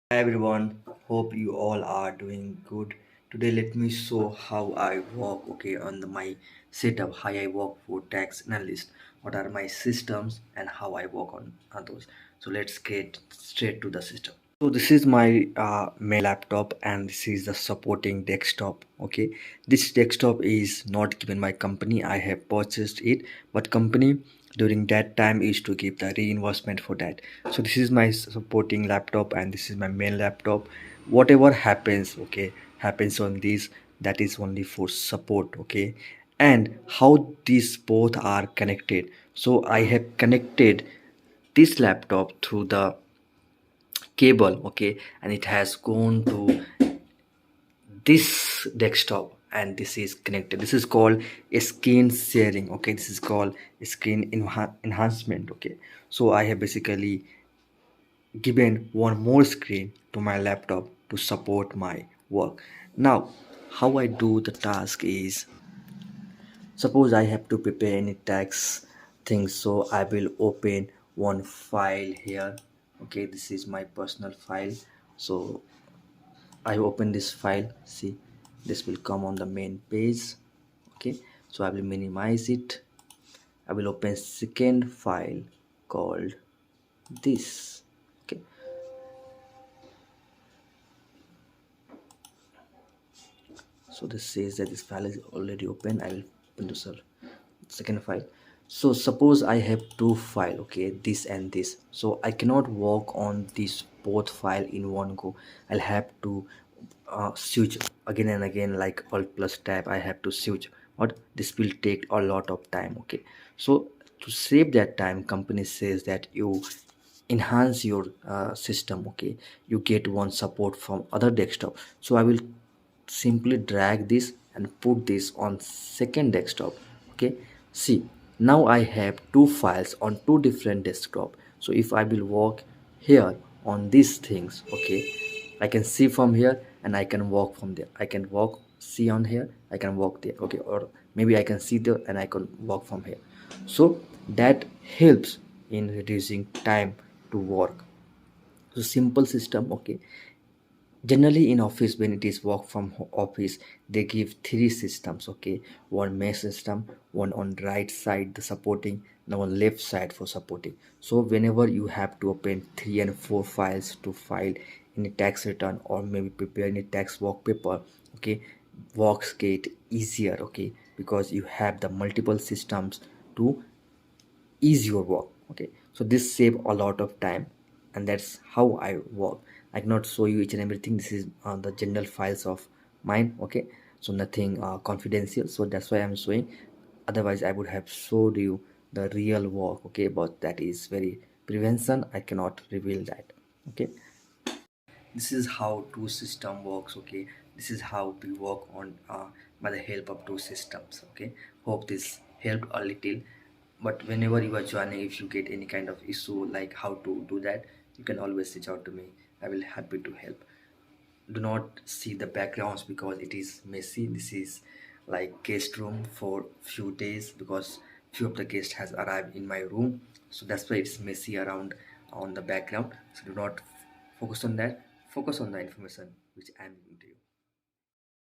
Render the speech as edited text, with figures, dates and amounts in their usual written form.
Hi everyone, hope you all are doing good. Today let me show how I work on my setup, how I work for tax analyst, what are my systems and how I work on those. So let's get straight to the system. So this is my main laptop and this is the supporting desktop. This desktop is not given by company. I have purchased it, but company during that time is to give the reimbursement for that. So this is my supporting laptop and this is my main laptop. Whatever happens, happens on this, that is only for support. And how these both are connected. So I have connected this laptop through the cable, and it has gone to this desktop and this is connected. This is called a screen sharing. This is called a screen enhancement. So I have basically given one more screen to my laptop to support my work. Now how I do the task is, suppose I have to prepare any tax things, so I will open one file here. This is my personal file. So I open this file. See, this will come on the main page. So I will minimize it. I will open second file called this. Okay, so this says that this file is already open. I will open the second file. So suppose I have two file, this and this, so I cannot work on this both file in one go. I'll have to switch again and again, like alt plus tab. I have to switch, but this will take a lot of time. So to save that time, company says that you enhance your system. You get one support from other desktop. So I will simply drag this and put this on second desktop. See, now I have two files on two different desktop. So if I will work here on these things, I can see from here and I can walk from there. I can walk, see on here, I can walk there. Or maybe I can see there and I can walk from here. So that helps in reducing time to work. So simple system. Generally in office, when it is work from office, they give three systems. One main system, one on right side the supporting, and one left side for supporting. So whenever you have to open 3 and 4 files to file any tax return or maybe prepare any tax work paper, works get easier. Because you have the multiple systems to ease your work. So this save a lot of time, and that's how I work. I cannot show you each and everything. This is the general files of mine. So nothing confidential, so that's why I'm showing. Otherwise I would have showed you the real work. But that is very prevention, I cannot reveal that. This is how two system works. This is how we work on by the help of two systems. Hope this helped a little. But whenever you are joining, if you get any kind of issue like how to do that, you can always reach out to me. I will happy to help. Do not see the backgrounds because it is messy. This is like guest room for few days because few of the guests has arrived in my room, so that's why it's messy around on the background. So do not focus on that. Focus on the information which I'm giving to you.